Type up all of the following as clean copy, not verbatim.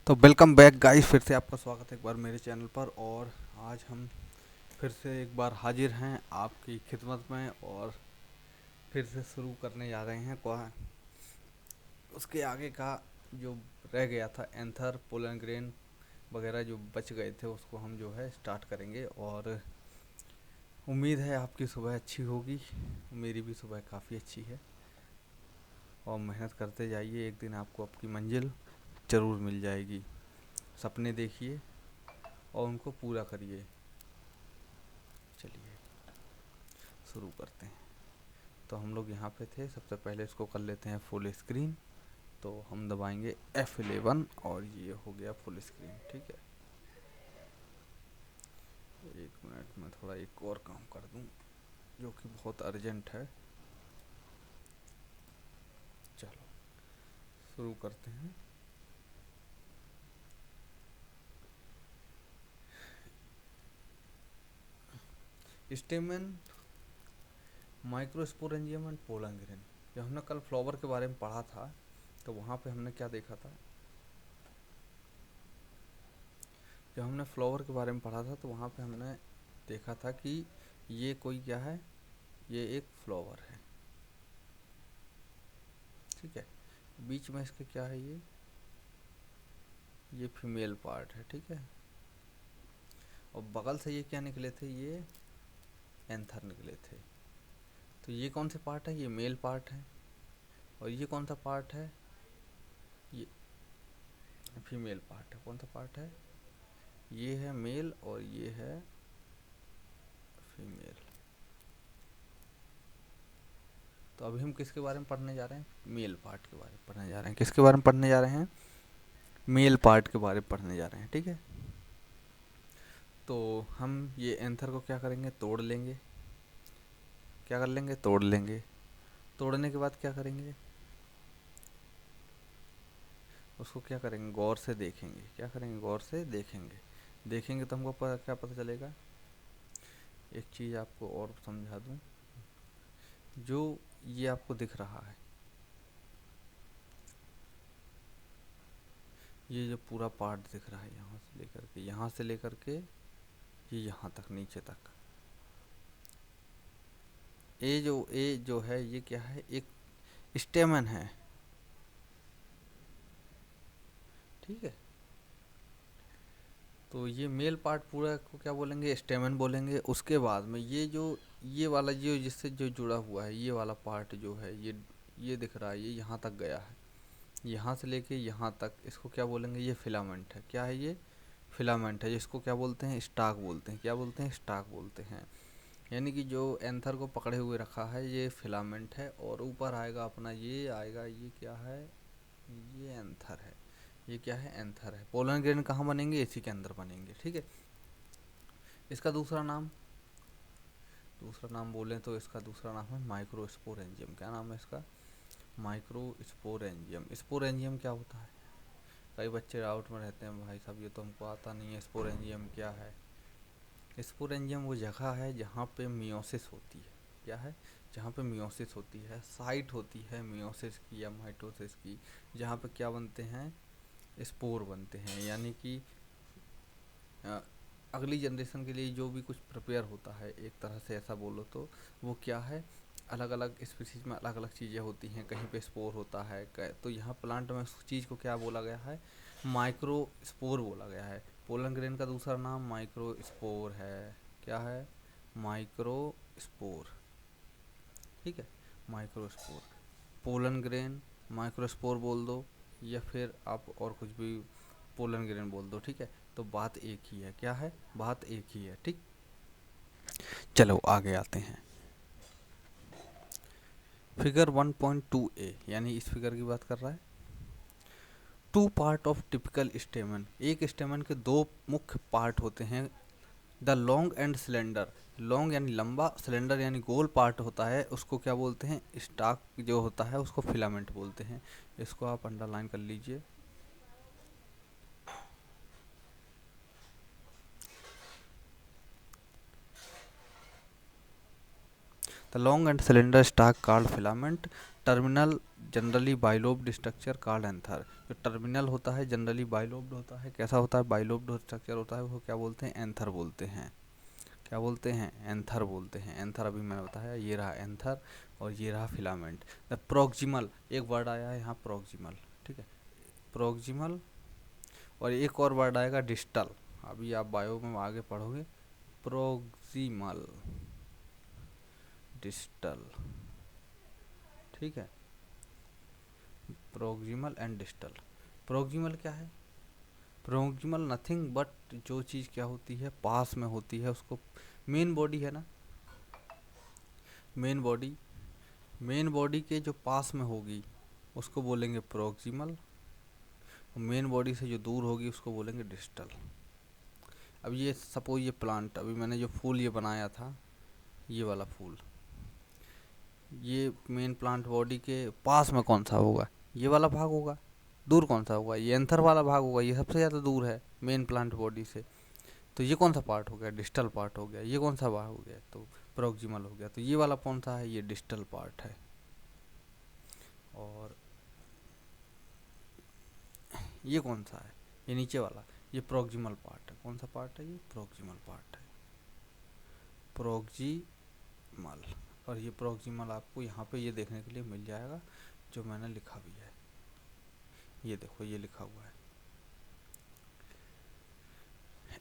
तो welcome back guys, फिर से आपका स्वागत है एक बार मेरे चैनल पर। और आज हम फिर से एक बार हाजिर हैं आपकी खिदमत में और फिर से शुरू करने जा रहे हैं उसके आगे का जो रह गया था एंथर पोलन ग्रेन वगैरह जो बच गए थे उसको हम जो है स्टार्ट करेंगे। और उम्मीद है आपकी सुबह अच्छी होगी, मेरी भी सुबह काफ़ी अच्छी है। और मेहनत करते जाइए, एक दिन आपको आपकी मंजिल ज़रूर मिल जाएगी। सपने देखिए और उनको पूरा करिए। चलिए शुरू करते हैं। तो हम लोग यहाँ पे थे, सबसे पहले इसको कर लेते हैं फुल स्क्रीन। तो हम दबाएंगे F11 और ये हो गया फुल स्क्रीन। ठीक है, एक मिनट में थोड़ा एक और काम कर दूँ जो कि बहुत अर्जेंट है। चलो शुरू करते हैं। स्टेमन, माइक्रोस्पोरेंजियम एंड पोलन ग्रेन। जब हमने कल फ्लावर के बारे में पढ़ा था तो वहाँ पे हमने क्या देखा था, जब हमने फ्लावर के बारे में पढ़ा था तो वहाँ पे हमने देखा था कि ये कोई क्या है, ये एक फ्लावर है। ठीक है, बीच में इसके क्या है, ये फीमेल पार्ट है। ठीक है, और बगल से ये क्या निकले थे, ये एंथर निकले थे। तो ये कौन से पार्ट है, ये मेल पार्ट है। और ये कौन सा पार्ट है, ये फीमेल पार्ट है। कौन सा पार्ट है, ये है मेल और ये है फीमेल। तो अभी हम किसके बारे में पढ़ने जा रहे हैं, मेल पार्ट के बारे में पढ़ने जा रहे हैं। किसके बारे में पढ़ने जा रहे हैं, मेल पार्ट के बारे में पढ़ने जा रहे हैं। ठीक है, तो हम ये एंथर को क्या करेंगे, तोड़ लेंगे। क्या कर लेंगे, तोड़ लेंगे। तोड़ने के बाद क्या करेंगे, उसको क्या करेंगे, गौर से देखेंगे। क्या करेंगे, गौर से देखेंगे। देखेंगे तो हमको क्या पता चलेगा। एक चीज़ आपको और समझा दूं, जो ये आपको दिख रहा है, ये जो पूरा पार्ट दिख रहा है, यहाँ से लेकर के ये यहाँ तक, नीचे तक, ये जो है ये क्या है, एक स्टेमन है। ठीक है, तो ये मेल पार्ट पूरा को क्या बोलेंगे, स्टेमन बोलेंगे। उसके बाद में ये जो, ये वाला जो जिससे जो जुड़ा हुआ है, ये वाला पार्ट जो है, ये दिख रहा है, ये यहाँ तक गया है। यहाँ से लेके यहाँ तक, इसको क्या बोलेंगे, ये फिलामेंट है। क्या है, ये फिलामेंट है, जिसको क्या बोलते हैं, स्टाक बोलते हैं। क्या बोलते हैं, स्टाक बोलते हैं। यानी कि जो एंथर को पकड़े हुए रखा है ये फिलामेंट है, और ऊपर आएगा अपना, ये आएगा, ये क्या है, ये एंथर है। ये क्या है, एंथर है। पोलन ग्रेन कहाँ बनेंगे, इसी के अंदर बनेंगे। ठीक है, इसका दूसरा नाम बोलें तो इसका दूसरा नाम है माइक्रोस्पोरेंजियम। क्या नाम है इसका, माइक्रोस्पोरेंजियम। स्पोरेंजियम क्या होता है, कई बच्चे डाउट में रहते हैं, भाई साहब ये तो हमको आता नहीं है, स्पोरेंजियम क्या है। स्पोरेंजियम वो जगह है जहाँ पे मियोसिस होती है। क्या है, जहाँ पे मियोसिस होती है, साइट होती है मियोसिस की या माइटोसिस की, जहाँ पे क्या बनते हैं, स्पोर बनते हैं। यानी कि अ, अगली जनरेशन के लिए जो भी कुछ प्रिपेयर होता है, एक तरह से ऐसा बोलो तो वो क्या है, अलग अलग स्पीसीज में अलग अलग चीज़ें होती हैं। कहीं पे स्पोर होता है, तो यहाँ प्लांट में उस चीज़ को क्या बोला गया है, माइक्रो स्पोर बोला गया है। पोलन ग्रेन का दूसरा नाम माइक्रो स्पोर है। क्या है, माइक्रो स्पोर। ठीक है, micro spore, pollen grain, micro spore बोल दो, या फिर आप और कुछ भी पोलन ग्रेन बोल दो। ठीक है, तो बात एक ही है। क्या है, बात एक ही है। ठीक, चलो आगे आते हैं। फिगर 1.2 ए, यानी इस फिगर की बात कर रहा है। Two part of typical stamen, एक स्टेमन के दो मुख्य पार्ट होते हैं। The long and cylinder, long यानी लंबा, सिलेंडर यानी गोल पार्ट होता है, उसको क्या बोलते हैं, स्टाक जो होता है उसको फिलामेंट बोलते हैं। इसको आप अंडरलाइन कर लीजिए। The long and cylinder stock called filament, terminal generally bilobed structure called anther. जो टर्मिनल होता है जनरली बाइलोब्ड होता है, कैसा होता है, बाइलोब्ड स्ट्रक्चर होता है, वो क्या बोलते हैं, एंथर बोलते हैं। क्या बोलते हैं, एंथर बोलते हैं। एंथर अभी मैंने बताया, ये रहा एंथर और ये रहा फिलामेंट। द प्रोक्सिमल, एक वर्ड आया है यहाँ प्रोक्सिमल, ठीक है, प्रोक्सिमल। और एक और वर्ड आएगा डिस्टल, अभी आप बायो में आगे पढ़ोगे, प्रोक्सिमल, डिस्टल, ठीक है, प्रोक्सिमल एंड डिस्टल। प्रोक्सिमल क्या है, प्रोक्सिमल नथिंग बट जो चीज़ क्या होती है, पास में होती है, उसको मेन बॉडी है ना, मेन बॉडी, मेन बॉडी के जो पास में होगी उसको बोलेंगे प्रोक्सिमल, मेन बॉडी से जो दूर होगी उसको बोलेंगे डिस्टल। अब ये सपोज ये प्लांट, अभी मैंने जो फूल ये बनाया था, ये वाला फूल, ये मेन प्लांट बॉडी के पास में कौन सा होगा, ये वाला भाग होगा। दूर कौन सा होगा, ये एंथर वाला भाग होगा, ये सबसे ज़्यादा दूर है मेन प्लांट बॉडी से। तो ये कौन सा पार्ट हो गया, डिस्टल पार्ट हो गया। ये कौन सा भाग हो गया, तो प्रोक्सिमल हो गया। तो ये वाला कौन सा है, ये डिस्टल पार्ट है। और ये कौन सा है, ये नीचे वाला, ये प्रोक्सिमल पार्ट है। कौन सा पार्ट है, ये प्रोक्सिमल पार्ट है, प्रोक्सिमल। और ये प्रोक्सिमल आपको यहाँ पे ये देखने के लिए मिल जाएगा, जो मैंने लिखा भी है, ये देखो ये लिखा हुआ है,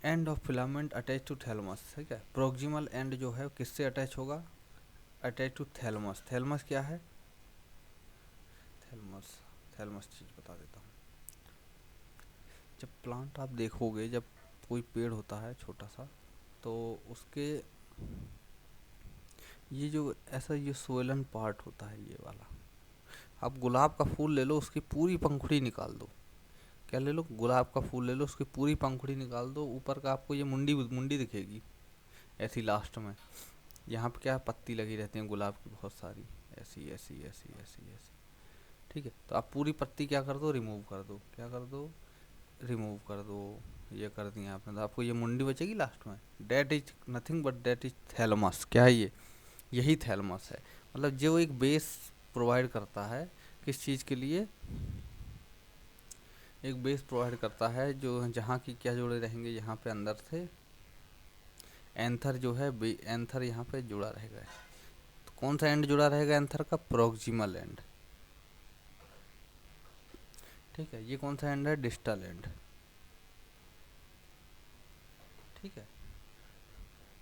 end of filament attach to thalamus, ठीक है। प्रोक्सिमल एंड जो है किससे अटैच होगा, अटैच टू थैलमस। थैलमस क्या है, थैलमस, थैलमस चीज़ बता देता हूँ। जब प्लांट आप देखोगे, जब कोई पेड़ होता है छोटा सा, तो उसके ये जो ऐसा ये सोलन पार्ट होता है, ये वाला, आप गुलाब का फूल ले लो, उसकी पूरी पंखुड़ी निकाल दो, क्या ले लो, गुलाब का फूल ले लो, उसकी पूरी पंखुड़ी निकाल दो, ऊपर का आपको ये मुंडी मुंडी दिखेगी ऐसी लास्ट में। यहाँ पे क्या पत्ती लगी रहती हैं गुलाब की बहुत सारी, ऐसी ऐसी ऐसी ऐसी ऐसी, ठीक है। तो आप पूरी पत्ती क्या कर दो, रिमूव कर दो, क्या कर दो, रिमूव कर दो। ये कर दिया आपने, तो आपको ये मुंडी बचेगी लास्ट में। Date is nothing but date is thalamus. क्या है ये, यही थैलमस है। मतलब जो एक बेस प्रोवाइड करता है किस चीज़ के लिए, एक बेस प्रोवाइड करता है जो जहाँ की क्या जुड़े रहेंगे, यहाँ पे अंदर से एंथर जो है, एंथर यहाँ पे जुड़ा रहेगा। तो कौन सा एंड जुड़ा रहेगा एंथर का, प्रोक्सिमल एंड, ठीक है। ये कौन सा एंड है, डिस्टल एंड, ठीक है।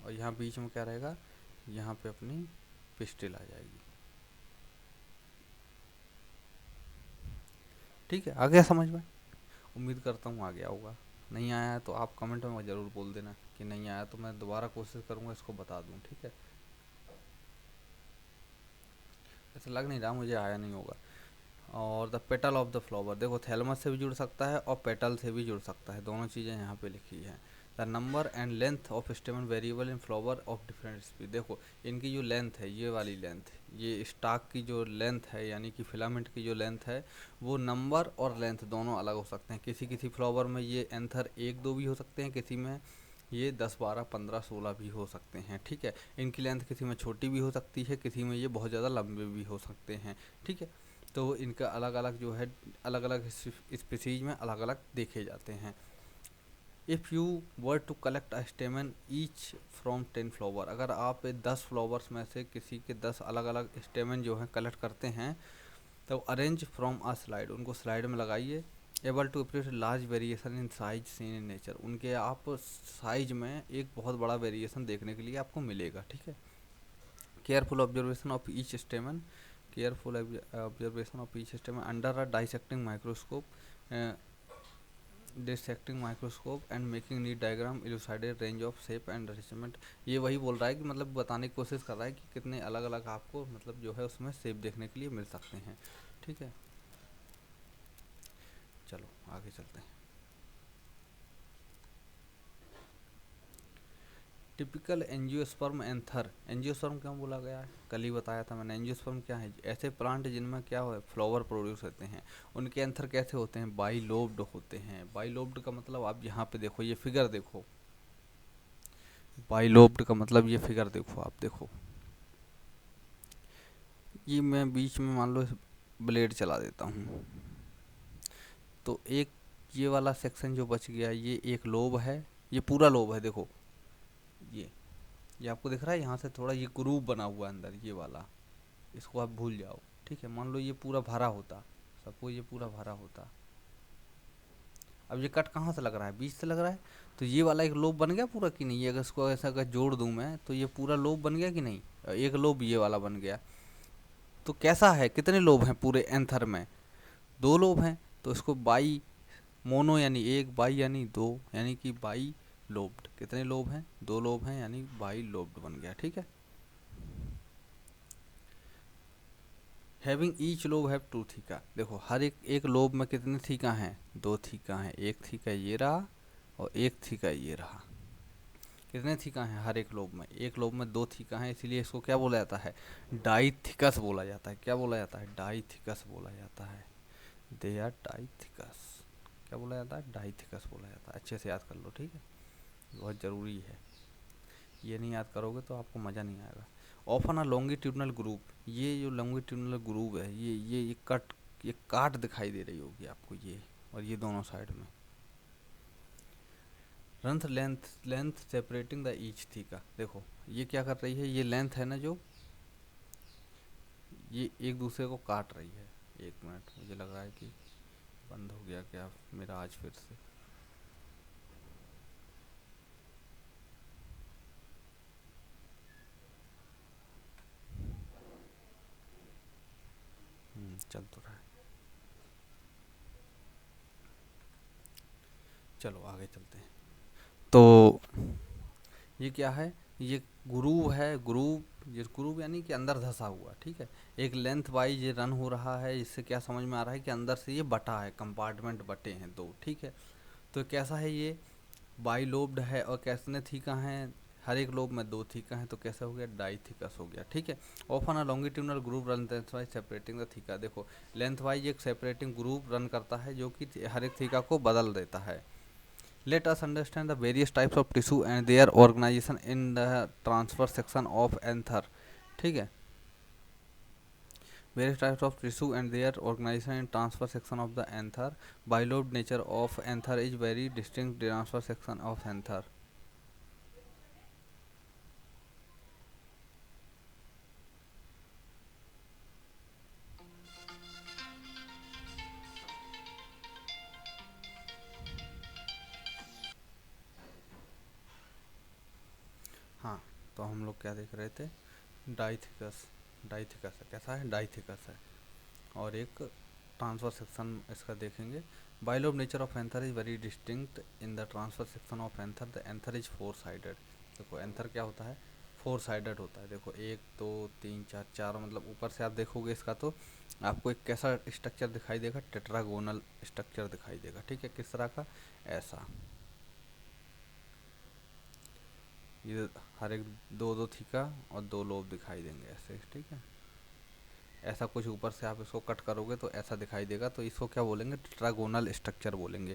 और यहाँ बीच में क्या रहेगा, यहाँ पे अपनी पिस्टिल आ जाएगी, ठीक है। आ गया समझ में, उम्मीद करता हूँ आ गया होगा। नहीं आया है तो आप कमेंट में ज़रूर बोल देना कि नहीं आया, तो मैं दोबारा कोशिश करूँगा इसको बता दूँ, ठीक है। ऐसा लग नहीं रहा मुझे आया नहीं होगा। और the petal of the flower, देखो थैलमस से भी जुड़ सकता है और पेटल से भी जुड़ सकता है, दोनों चीज़ें यहाँ पे लिखी हैं। The number and length of स्टेमन variable in flower of different speed, देखो इनकी जो लेंथ है, ये वाली लेंथ, ये स्टाक की जो लेंथ है, यानी कि फिलामेंट की जो लेंथ है, वो नंबर और लेंथ दोनों अलग हो सकते हैं। किसी किसी फ्लावर में ये एंथर 1 2 भी हो सकते हैं, किसी में ये 10 12 15 16 भी हो सकते हैं, ठीक है। इनकी लेंथ किसी में छोटी भी हो सकती है, किसी में ये बहुत ज़्यादा लंबे भी हो सकते हैं, ठीक है। तो इनका अलग अलग जो है, अलग अलग स्पीसीज में अलग अलग देखे जाते हैं। If you were to collect a stamen each from 10 flower, अगर आप 10 फ्लावर्स में से किसी के 10 अलग अलग स्टेमन जो हैं कलेक्ट करते हैं, तो अरेंज फ्रॉम अ स्लाइड, उनको स्लाइड में लगाइए। Able to appreciate large variation in size seen in nature, उनके आप साइज में एक बहुत बड़ा वेरिएशन देखने के लिए आपको मिलेगा, ठीक है। Careful observation of each stamen, careful observation of each stamen under a dissecting microscope, dissecting microscope and making neat diagram elucidated range of shape and arrangement. ये वही बोल रहा है कि मतलब बताने की कोशिश कर रहा है कि कितने अलग अलग आपको मतलब जो है उसमें शेप देखने के लिए मिल सकते हैं, ठीक है। चलो आगे चलते हैं। टिपिकल एंजियोस्पर्म एंथर, एंजियोस्पर्म क्यों बोला गया है, कल ही बताया था मैंने। एंजियोस्पर्म क्या है, ऐसे प्लांट जिनमें क्या हो फ्लावर प्रोड्यूस होते हैं, उनके एंथर कैसे होते हैं, बाइलोब्ड होते हैं। बाइलोब्ड का मतलब आप यहाँ पे देखो, ये फिगर देखो, बाइलोब्ड का मतलब ये फिगर देखो, आप देखो ये मैं बीच में मान लो ब्लेड चला देता हूँ, तो एक ये वाला सेक्शन जो बच गया ये एक लोब है, ये पूरा लोब है देखो, ये आपको दिख रहा है, यहाँ से थोड़ा ये ग्रूव बना हुआ है अंदर ये वाला, इसको आप भूल जाओ। ठीक है, मान लो ये पूरा भरा होता, सबको ये पूरा भरा होता, अब ये कट कहाँ से लग रहा है, बीच से लग रहा है, तो ये वाला एक लोब बन गया पूरा कि नहीं, ये अगर इसको ऐसा अगर जोड़ दूँ मैं तो ये पूरा लोब बन गया कि नहीं, एक लोब ये वाला बन गया। तो कैसा है, कितने लोब हैं पूरे एंथर में, दो लोब हैं, तो इसको बाई मोनो यानी एक, बाई यानी दो, यानी कि बाई लोब्ड, कितने लोब हैं, दो लोब हैं, यानी बाई लोब्ड बन गया। ठीक है, having each lobe have two theca, देखो हर एक लोब में कितने थीका हैं, दो थीका हैं, एक थीका ये रहा और एक थीका ये रहा, कितने थीका हैं हर एक लोब में दो थीका हैं, इसीलिए इसको क्या बोला जाता है, डाइथिकस बोला जाता है। क्या बोला जाता है, डाइथिकस बोला जाता है, दे आर डाइथिकस, क्या बोला जाता है, डाइथिकस बोला जाता है। अच्छे से याद कर लो, ठीक है, बहुत ज़रूरी है, ये नहीं याद करोगे तो आपको मज़ा नहीं आएगा। ऑफन अ लॉन्गिट्यूडनल ग्रुप, ये जो लॉन्गिट्यूडनल ग्रुप है ये कट, ये काट दिखाई दे रही होगी आपको, ये और ये दोनों साइड में, रंथ length length separating the each theca, देखो ये क्या कर रही है, ये लेंथ है ना जो, ये एक दूसरे को काट रही है। एक मिनट, मुझे लग रहा है कि बंद हो गया क्या मेरा आज फिर से, चल तो रहा है, चलो आगे चलते हैं। तो ये क्या है, ये ग्रूव है, ग्रूव, ये ग्रूव यानी कि अंदर धंसा हुआ। ठीक है, एक लेंथ वाइज ये रन हो रहा है, इससे क्या समझ में आ रहा है कि अंदर से ये बटा है, कंपार्टमेंट बटे हैं दो। ठीक है, तो कैसा है ये, बाई लोब्ड है, और कितने थीका हैं, हर एक लोब में दो थीका हैं, तो कैसे हो गया, डाई थीकस हो गया। ठीक है, often a longitudinal group run length wise separating the theca, देखो लेंथ वाइज एक सेपरेटिंग ग्रुप रन करता है जो कि हर एक थीका को बदल देता है। Let us understand the various types of tissue and their organization in the transverse section of anther. ठीक है, various types of tissue and their organization in transverse section of the anther. Bilobed nature of anther is very distinct transverse section of anther. हाँ, तो हम लोग क्या देख रहे थे, डाइथिकस, डाइथिकस है, कैसा है, डाइथिकस है, और एक ट्रांसफर सेक्शन इसका देखेंगे। Bilobe nature of anther is very distinct in the transfer section of anther, the anther is four sided. देखो एंथर क्या होता है, फोर साइडेड होता है, देखो एक दो तीन चार, चार मतलब ऊपर से आप देखोगे इसका तो आपको एक कैसा स्ट्रक्चर दिखाई देगा, टेट्रागोनल स्ट्रक्चर दिखाई देगा। ठीक है, किस तरह का, ऐसा, ये हर एक दो दो थीका और दो लोब दिखाई देंगे ऐसे। ठीक है, ऐसा कुछ ऊपर से आप इसको कट करोगे तो ऐसा दिखाई देगा, तो इसको क्या बोलेंगे, टेट्रागोनल स्ट्रक्चर बोलेंगे।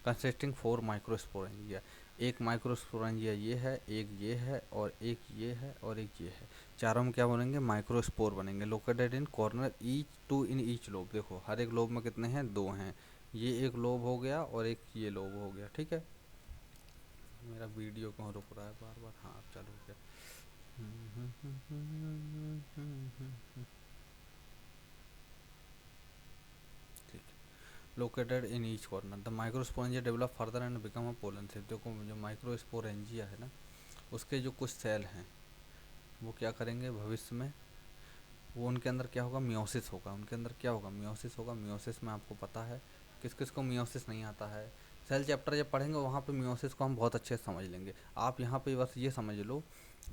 कंसिस्टिंग फोर माइक्रोस्पोरेंजिया, एक माइक्रोस्पोरेंजिया ये है, एक ये है, और एक ये है, और एक ये है, चारों में क्या बनेंगे, माइक्रोस्पोर बनेंगे। Located in corner each two in each lobe, देखो हर एक लोब में कितने हैं, दो हैं, ये एक लोब हो गया और एक ये लोब हो गया। ठीक है, मेरा वीडियो कहाँ रुक रहा है बार बार, हाँ अब चालू हो गया। ठीक है, located in each corner the microsporangia develop further and become a pollen cell, देखो जो माइक्रोस्पोरेंजिया है ना, उसके जो कुछ सेल हैं वो क्या करेंगे भविष्य में, वो उनके अंदर क्या होगा, मियोसिस होगा, उनके अंदर क्या होगा, मियोसिस होगा। मियोसिस में आपको पता है किस किस को मियोसिस नहीं आता है, सेल चैप्टर जब पढ़ेंगे वहाँ पे मियोसिस को हम बहुत अच्छे से समझ लेंगे। आप यहाँ पे बस ये समझ लो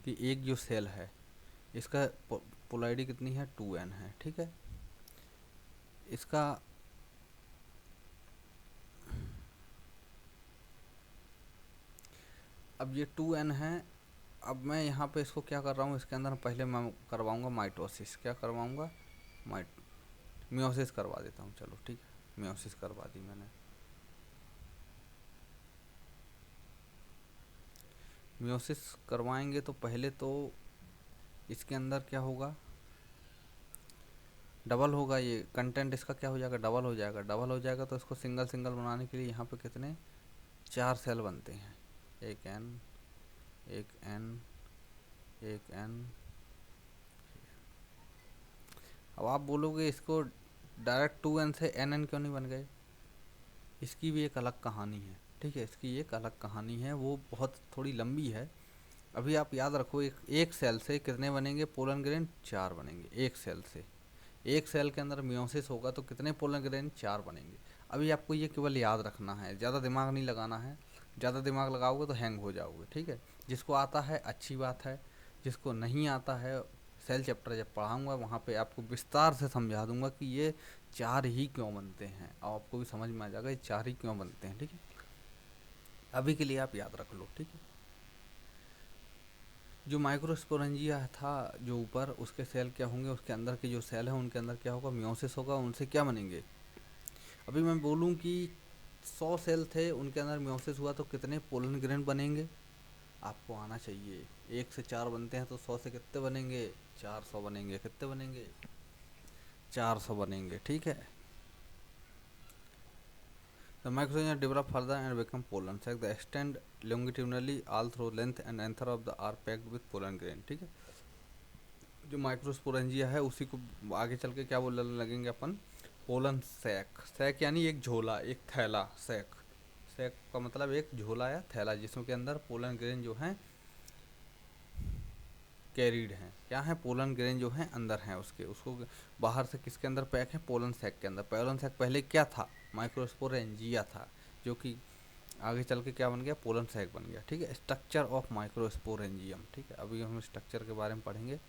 कि एक जो सेल है इसका पोलैरिटी कितनी है, 2n है। ठीक है, इसका अब ये 2n है, अब मैं यहाँ पे इसको क्या कर रहा हूँ, इसके अंदर पहले मैं करवाऊँगा माइटोसिस, क्या करवाऊँगा, माइट मियोसिस करवा देता हूँ, चलो ठीक है, मियोसिस करवा दी मैंने। मियोसिस करवाएंगे तो पहले तो इसके अंदर क्या होगा, डबल होगा, ये कंटेंट इसका क्या हो जाएगा, डबल हो जाएगा। डबल हो जाएगा तो इसको सिंगल सिंगल बनाने के लिए यहाँ पे कितने 4 सेल बनते हैं, एक एन, एक एन, एक एन। अब आप बोलोगे इसको डायरेक्ट 2n से एन क्यों नहीं बन गए, इसकी भी एक अलग कहानी है, ठीक है, इसकी एक अलग कहानी है, वो बहुत थोड़ी लंबी है। अभी आप याद रखो, एक सेल से कितने बनेंगे पोलन ग्रेन, 4 बनेंगे एक सेल से। एक सेल के अंदर मियोसिस होगा तो कितने पोलन ग्रेन, 4 बनेंगे। अभी आपको ये केवल याद रखना है, ज़्यादा दिमाग नहीं लगाना है, ज़्यादा दिमाग लगाओगे तो हैंग हो जाओगे, ठीक है। जिसको आता है अच्छी बात है, जिसको नहीं आता है, सेल चैप्टर जब पढ़ाऊंगा वहाँ पे आपको विस्तार से समझा दूंगा कि ये 4 ही क्यों बनते हैं, और आपको भी समझ में आ जाएगा ये 4 ही क्यों बनते हैं, ठीक है। अभी के लिए आप याद रख लो, ठीक है। जो माइक्रोस्पोरेंजिया था जो ऊपर, उसके सेल क्या होंगे, उसके अंदर के जो सेल हैं उनके अंदर क्या होगा, मियोसिस होगा, उनसे क्या बनेंगे। अभी मैं बोलूँ कि 100 सेल थे, उनके अंदर मियोसिस हुआ तो कितने पोलन ग्रेन बनेंगे, आपको आना चाहिए। 1 से 4 बनते हैं तो 100 से कितने बनेंगे, 400 बनेंगे। कितने बनेंगे, 400 बनेंगे, ठीक है। The microspheres develop further and become pollen sac. They extend longitudinally all through length and anther of the are packed with pollen grain, ठीक है। जो माइक्रोस्पोरेंजिया है उसी को आगे चल के क्या बोलने लगेंगे अपन, पोलन सैक। सैक यानी एक झोला, एक थैला। सैक, सैक का मतलब एक झोला या थैला जिसमें के अंदर पोलन ग्रेन जो है कैरीड हैं, क्या है, पोलन ग्रेन जो है अंदर हैं उसके, उसको बाहर से किसके अंदर पैक है, पोलन सैक के अंदर। पोलन सैक पहले क्या था, माइक्रोस्पोरेंजिया था, जो कि आगे चल के क्या बन गया, पोलन सैक बन गया, ठीक है। स्ट्रक्चर ऑफ माइक्रोस्पोरेंजियम, ठीक है, अभी हम स्ट्रक्चर के बारे में पढ़ेंगे।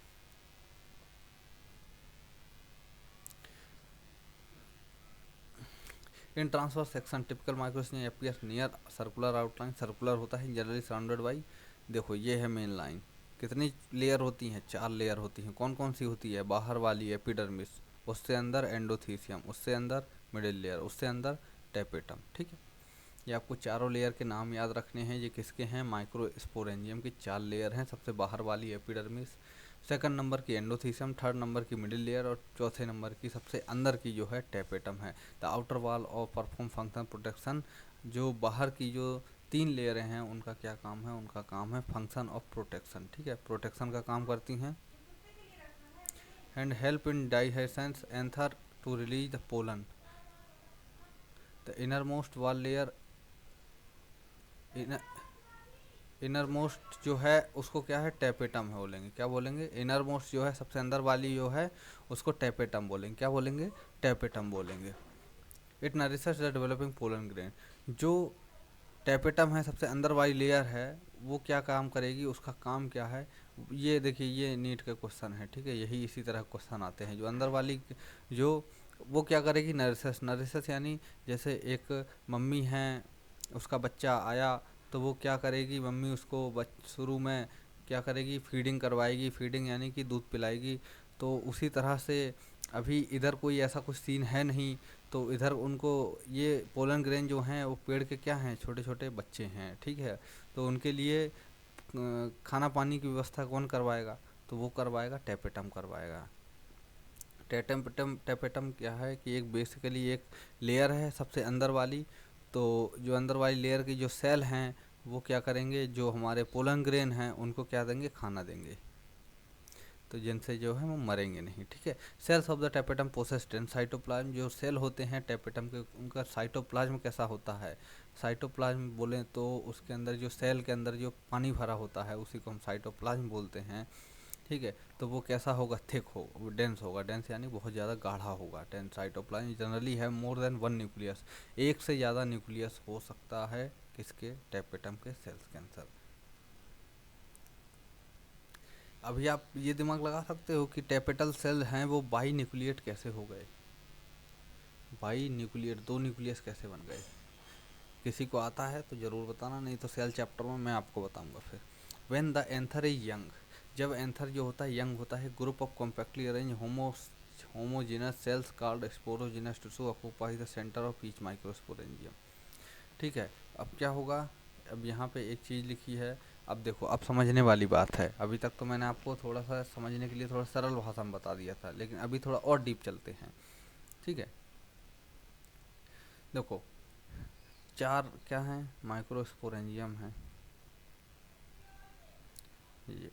In transfer section typical microsporangium appears near circular outline, circular होता है, जनरली सराउंडेड बाई, देखो ये है मेन लाइन। कितनी लेयर होती हैं, 4 लेयर होती हैं। कौन कौन सी होती है, बाहर वाली एपिडर्मिस, उससे अंदर एंडोथीसियम, उससे अंदर मिडिल लेयर, उससे अंदर टेपेटम, ठीक है। ये आपको चारों लेयर के नाम याद रखने हैं। ये किसके हैं, माइक्रोस्पोरेंजियम की 4 लेयर हैं। सबसे बाहर वाली एपिडर्मिस, सेकंड नंबर की एंडोथीसियम, थर्ड नंबर की मिडिल लेयर, और चौथे नंबर की सबसे अंदर की जो है टेपेटम है। The outer wall of perform function protection, जो बाहर की जो 3 लेयरें हैं उनका क्या काम है, उनका काम है फंक्शन ऑफ प्रोटेक्शन, ठीक है, प्रोटेक्शन का काम करती हैं। And help in dehiscence anther to release the pollen. The inner most wall layer, inner most जो है उसको क्या है, टेपेटम है बोलेंगे, क्या बोलेंगे, इनर मोस्ट जो है सबसे अंदर वाली जो है उसको टेपेटम बोलेंगे, क्या बोलेंगे, टेपेटम बोलेंगे। It nourishes the developing pollen grain, जो टेपेटम है सबसे अंदर वाली लेयर है, वो क्या काम करेगी, उसका काम क्या है, ये देखिए ये नीट का क्वेश्चन है, ठीक है, यही इसी तरह क्वेश्चन आते हैं। जो अंदर वाली जो वो क्या करेगी, नरिशेस, नरिशेस यानी जैसे एक मम्मी है, उसका बच्चा आया तो वो क्या करेगी, मम्मी उसको शुरू में क्या करेगी, फीडिंग करवाएगी, फीडिंग यानी कि दूध पिलाएगी। तो उसी तरह से अभी इधर कोई ऐसा कुछ सीन है नहीं, तो इधर उनको ये पोलन ग्रेन जो हैं वो पेड़ के क्या हैं, छोटे छोटे बच्चे हैं, ठीक है। तो उनके लिए खाना पानी की व्यवस्था कौन करवाएगा, तो वो करवाएगा, टेपेटम करवाएगा। टेपेटम क्या है कि एक बेसिकली एक लेयर है सबसे अंदर वाली। तो जो अंदर वाली लेयर की जो सेल हैं वो क्या करेंगे, जो हमारे पोलन ग्रेन हैं उनको क्या देंगे, खाना देंगे, तो जिनसे जो है वो मरेंगे नहीं, ठीक है। Cells of the tapetum possess dense cytoplasm, जो सेल होते हैं टेपेटम के उनका साइटोप्लाज्म कैसा होता है, साइटोप्लाज्म बोलें तो उसके अंदर जो सेल के अंदर जो पानी भरा होता है उसी को हम साइटोप्लाज्म बोलते हैं, ठीक है। तो वो कैसा होगा, थिक हो, वो डेंस होगा, डेंस यानी बहुत ज़्यादा गाढ़ा होगा। डेंस साइटोप्लाज्म जनरली है मोर देन 1 न्यूक्लियस, एक से ज़्यादा न्यूक्लियस हो सकता है किसके, टेपेटम के सेल्स के अंदर। अभी आप ये दिमाग लगा सकते हो कि टेपेटल सेल हैं वो बाई न्यूक्लिएट कैसे हो गए, बाई न्यूक्लिएट 2 न्यूक्लियस कैसे बन गए, किसी को आता है तो ज़रूर बताना, नहीं तो सेल चैप्टर में मैं आपको बताऊंगा फिर। When the anther is young, जब एंथर जो होता है यंग होता है, group of compactly arrange homogeneous cells called sporogenous tissue occupy the centre of each microsporangium, ठीक है। अब क्या होगा, अब यहाँ पे एक चीज़ लिखी है, अब देखो, अब समझने वाली बात है। अभी तक तो मैंने आपको थोड़ा सा समझने के लिए थोड़ा सरल भाषा में बता दिया था, लेकिन अभी थोड़ा और डीप चलते हैं। ठीक है, देखो, चार क्या हैं, माइक्रोस्पोरेंजियम है ये।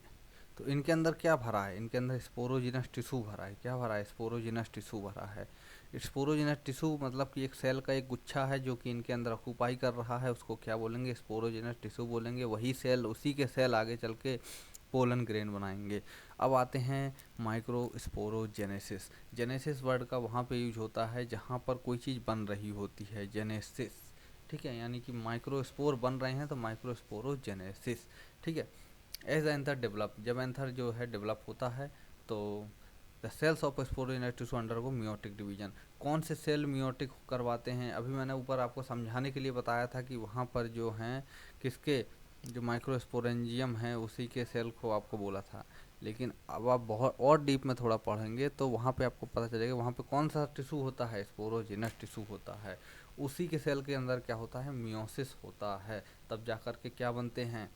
तो इनके अंदर क्या भरा है, इनके अंदर स्पोरोजिनस टिश्यू भरा है। क्या भरा है, स्पोरोजिनस टिश्यू भरा है। स्पोरोजिनस टिश्यू मतलब कि एक सेल का एक गुच्छा है जो कि इनके अंदर ऑक्यूपाई कर रहा है, उसको क्या बोलेंगे, स्पोरोजिनस टिश्यू बोलेंगे। वही सेल, उसी के सेल आगे चल के पोलन ग्रेन बनाएंगे। अब आते हैं माइक्रोस्पोरोजेनेसिस। जेनेसिस वर्ड का वहाँ पे यूज होता है जहाँ पर कोई चीज़ बन रही होती है, जेनेसिस। ठीक है, यानी कि माइक्रोस्पोर बन रहे हैं तो माइक्रोस्पोरोजेनेसिस। ठीक है। एज एंथर डेवलप, जब एंथर जो है डेवलप होता है तो the cells of sporogenous tissue undergo meiotic division. कौन से सेल मियोटिक करवाते हैं, अभी मैंने ऊपर आपको समझाने के लिए बताया था कि वहाँ पर जो हैं किसके, जो माइक्रोस्पोरेंजियम है उसी के सेल को आपको बोला था। लेकिन अब आप बहुत और डीप में थोड़ा पढ़ेंगे तो वहाँ पे आपको पता चलेगा वहाँ पे कौन सा टिश्यू होता है, स्पोरोजिनस टिश्यू होता है। उसी के सेल के अंदर क्या होता है, मियोसिस होता है। तब जा कर के क्या बनते हैं,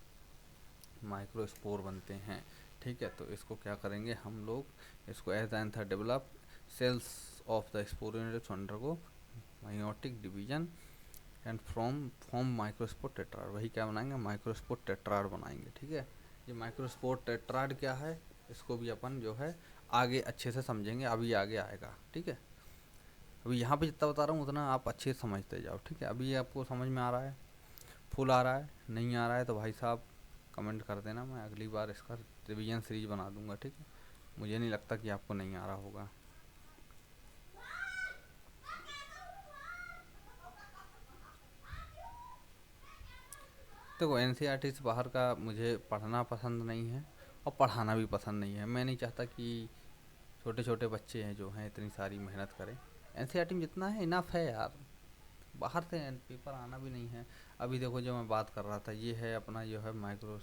माइक्रोस्पोर बनते हैं। ठीक है, तो इसको क्या करेंगे हम लोग, इसको as anther develop cells of the sporogenous undergo meiotic division and from form microspore tetrad. वही क्या बनाएंगे, माइक्रोस्पोर टेट्राड बनाएंगे। ठीक है, ये माइक्रोस्पोर टेट्राड क्या है, इसको भी अपन जो है आगे अच्छे से समझेंगे, अभी आगे आएगा। ठीक है, अभी यहाँ पे जितना बता रहा हूँ उतना आप अच्छे से समझते जाओ। ठीक है, अभी आपको समझ में आ रहा है, फुल आ रहा है, नहीं आ रहा है तो भाई साहब कमेंट कर देना, मैं अगली बार इसका रिवीजन सीरीज बना दूंगा। ठीक है, मुझे नहीं लगता कि आपको नहीं आ रहा होगा। देखो, एनसीईआरटी से बाहर का मुझे पढ़ना पसंद नहीं है और पढ़ाना भी पसंद नहीं है। मैं नहीं चाहता कि छोटे छोटे बच्चे हैं जो हैं इतनी सारी मेहनत करें। एनसीईआरटी में जितना है इनफ है यार, बाहर से पेपर आना भी नहीं है। अभी देखो, जो मैं बात कर रहा था ये है अपना जो है माइक्रो,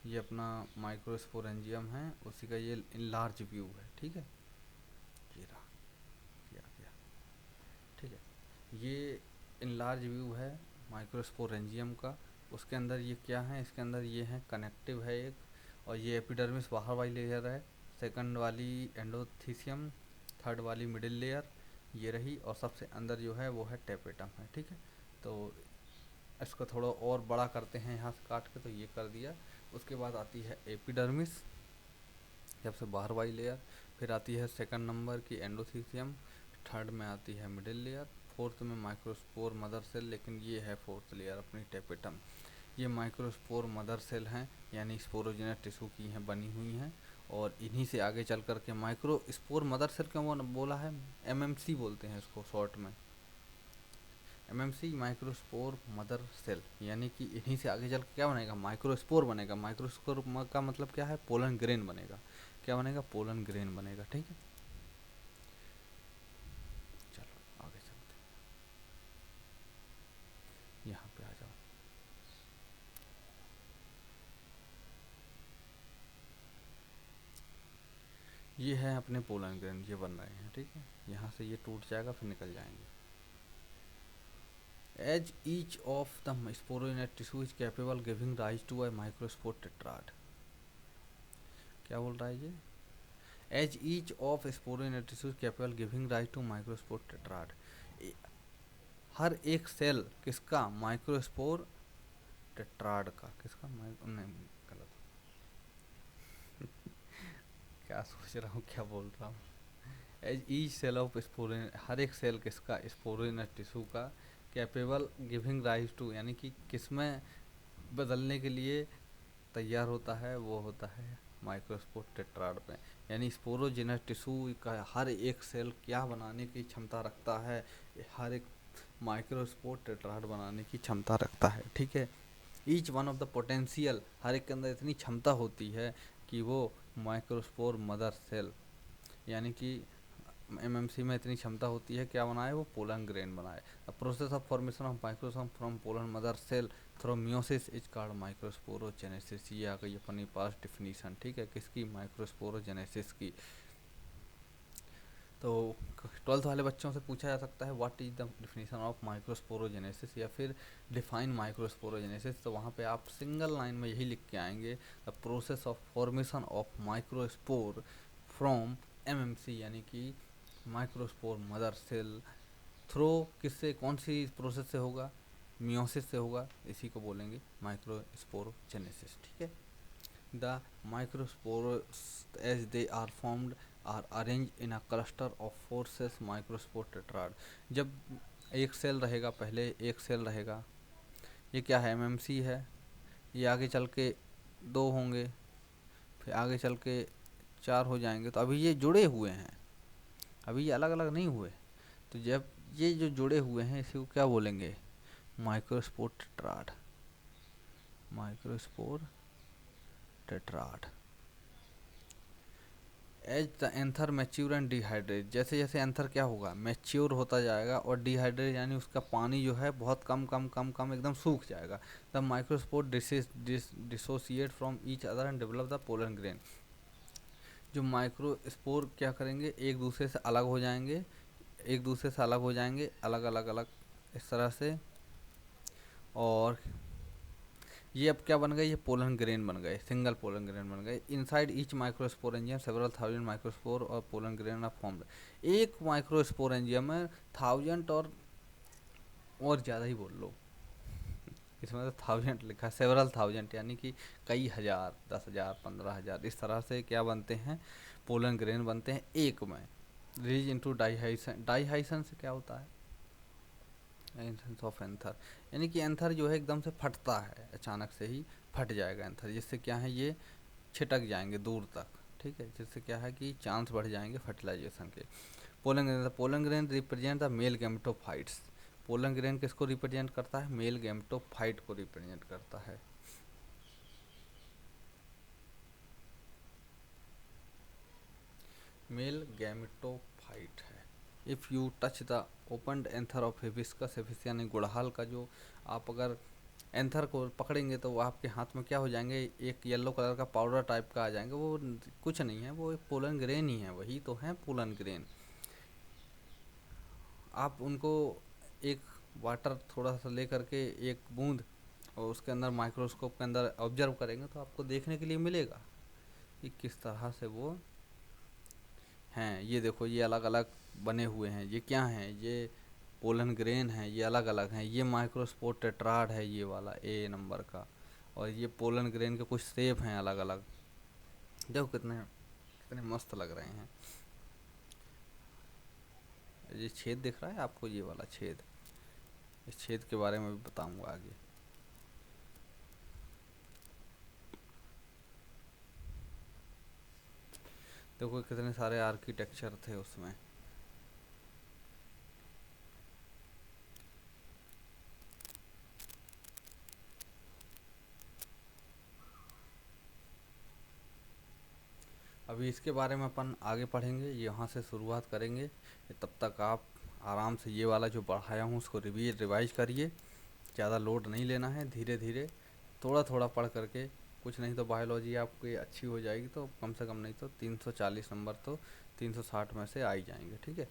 ये अपना माइक्रोस्पोरेंजियम है, उसी का ये इनलार्ज व्यू है। ठीक है, ये रहा, ये आ गया। ठीक है, ये इनलार्ज व्यू है माइक्रोस्पोरेंजियम का। उसके अंदर ये क्या है, इसके अंदर ये है कनेक्टिव है एक, और ये एपिडर्मिस बाहर वाली लेयर है, सेकंड वाली एंडोथीसियम, थर्ड वाली मिडिल लेयर ये रही, और सबसे अंदर जो है वो है टेपेटम है। ठीक है, तो इसको थोड़ा और बड़ा करते हैं यहाँ से काट के, तो ये कर दिया। उसके बाद आती है एपिडर्मिस, सबसे बाहर वाली लेयर, फिर आती है सेकंड नंबर की एंडोथीसियम, थर्ड में आती है मिडिल लेयर, फोर्थ में माइक्रोस्पोर मदर सेल, लेकिन ये है फोर्थ लेयर अपनी टेपेटम। ये माइक्रोस्पोर मदर सेल हैं, यानी स्पोरोजिनस टिश्यू की हैं, बनी हुई हैं। और इन्हीं से आगे चल कर के माइक्रोस्पोर मदर सेल क्यों बोला है, एमएमसी बोलते हैं इसको शॉर्ट में, एमएमसी माइक्रोस्पोर मदर सेल। यानी कि इन्हीं से आगे चल के क्या बनेगा, माइक्रोस्पोर बनेगा। माइक्रोस्पोर का मतलब क्या है, पोलन ग्रेन बनेगा। क्या बनेगा, पोलन ग्रेन बनेगा। ठीक है, चलो आगे चलते हैं, यहाँ पे आ जाओ। ये है अपने पोलन ग्रेन, ये बन रहे हैं। ठीक है, यहाँ से ये टूट जाएगा फिर निकल जाएंगे। As each of the sporogenous tissue is capable giving rise to a microspore tetrad. क्या बोल रहा है ये, as each of sporogenous tissue is capable giving rise to microspore tetrad. हर एक सेल किसका, माइक्रोस्पोर टेट्राड का, किसका नहीं, गलत, क्या सोच रहा हूँ, क्या बोल रहा हूँ। एज ईच सेल ऑफ स्पोरोजिन, हर एक सेल किसका, स्पोरोजिनस टिश्यू का, कैपेबल गिविंग राइज टू, यानी कि किसमें बदलने के लिए तैयार होता है, वो होता है माइक्रोस्पोर टेट्राड में। यानी स्पोरोजिनस टिश्यू का हर एक सेल क्या बनाने की क्षमता रखता है, हर एक माइक्रोस्पोर टेट्राड बनाने की क्षमता रखता है। ठीक है, each one of the potential, हर एक के अंदर इतनी क्षमता होती है कि वो माइक्रोस्पोर मदर सेल, यानी कि एमएमसी में इतनी क्षमता होती है क्या बनाए, वो पोलन ग्रेन बनाए। The process of formation of microsome from pollen mother cell through meiosis is called microsporogenesis. ये आ गई अपनी पास डिफिनीशन, ठीक है, किसकी, माइक्रोस्पोरोजेनेसिस की। तो 12th वाले बच्चों से पूछा जा सकता है what is the definition of microsporogenesis, या फिर डिफाइन माइक्रोस्पोरोजेनेसिस। तो वहाँ पे आप सिंगल लाइन में यही लिख के आएंगे, the process of formation of microspore from MMC, यानी कि माइक्रोस्पोर मदर सेल थ्रो किससे, कौन सी प्रोसेस से होगा, मियोसिस से होगा, इसी को बोलेंगे माइक्रोस्पोरोजेनेसिस, ठीक है। The microspores as they are formed are arranged in a cluster of 4 cells microspore tetrad। जब एक सेल रहेगा, पहले एक सेल रहेगा, ये क्या है, एमएमसी है, ये आगे चल के 2 होंगे, फिर आगे चल के 4 हो जाएंगे। तो अभी ये जुड़े हुए हैं, अभी ये अलग अलग नहीं हुए। तो जब ये जो जुड़े हुए हैं इसी को क्या बोलेंगे, microspore tetrad, microspore tetrad. As the anther mature and dehydrate, जैसे जैसे एंथर क्या होगा, मैच्योर होता जाएगा, और डिहाइड्रेट यानी उसका पानी जो है बहुत कम कम कम कम एकदम सूख जाएगा। The microspore dissociate from each other and develop the pollen grain. जो माइक्रोस्पोर क्या करेंगे, एक दूसरे से अलग हो जाएंगे, एक दूसरे से अलग हो जाएंगे, अलग अलग अलग इस तरह से। और ये अब क्या बन गए, ये पोलन ग्रेन बन गए, सिंगल पोलन ग्रेन बन गए। Inside each microsporangium several thousand microspore और पोलन ग्रेन आर फॉर्म्ड। एक माइक्रोस्पोरेंजियम में 1000 और ज़्यादा ही बोल लो, इसमें तो 1000 लिखा है, सेवरल थाउजेंड यानी कि कई हज़ार, 10,000, 15,000, इस तरह से क्या बनते हैं, पोलन ग्रेन बनते हैं एक में। रीज इंटू डाईहाइसन, डाईहाइसन से क्या होता है, एंथर ऑफ एंथर, यानी कि एंथर जो है एकदम से फटता है, अचानक से ही फट जाएगा एंथर, जिससे क्या है ये छिटक जाएंगे दूर तक, ठीक है, जिससे क्या है कि चांस बढ़ जाएंगे फर्टिलाइजेशन के। Pollen grain, pollen grain represent the male gametophytes. Pollen grain किसको रिप्रेजेंट करता है, मेल गैमेटोफाइट को रिप्रेजेंट करता है। मेल गैमेटोफाइट है। If you touch the opened anther of hibiscus, hibiscus यानी गुड़हल का जो, आप अगर एंथर को पकड़ेंगे तो वो आपके हाथ में क्या हो जाएंगे, एक येलो कलर का पाउडर टाइप का आ जाएंगे, वो कुछ नहीं है, वो एक पोलन ग्रेन ही है, वही तो है पोलन ग्रेन। आप उनको एक वाटर थोड़ा सा ले करके एक बूंद और उसके अंदर माइक्रोस्कोप के अंदर ऑब्जर्व करेंगे तो आपको देखने के लिए मिलेगा कि किस तरह से वो हैं। ये देखो, ये अलग अलग बने हुए हैं, ये क्या हैं, ये पोलन ग्रेन है, ये अलग अलग हैं। ये माइक्रोस्पोर टेट्राड है, ये वाला ए नंबर का, और ये पोलन ग्रेन के कुछ शेप हैं अलग अलग। देखो कितने कितने मस्त लग रहे हैं। ये छेद दिख रहा है आपको, ये वाला छेद, इस छेद के बारे में भी बताऊंगा आगे। देखो कितने सारे आर्किटेक्चर थे उसमें। अभी इसके बारे में अपन आगे पढ़ेंगे, यहाँ से शुरुआत करेंगे। तब तक आप आराम से ये वाला जो पढ़ाया हूँ उसको रिवाइज करिए। ज़्यादा लोड नहीं लेना है, धीरे धीरे थोड़ा थोड़ा पढ़ करके, कुछ नहीं तो बायोलॉजी आपकी अच्छी हो जाएगी, तो कम से कम नहीं तो 340 नंबर तो 360 में से आ ही जाएंगे, ठीक है।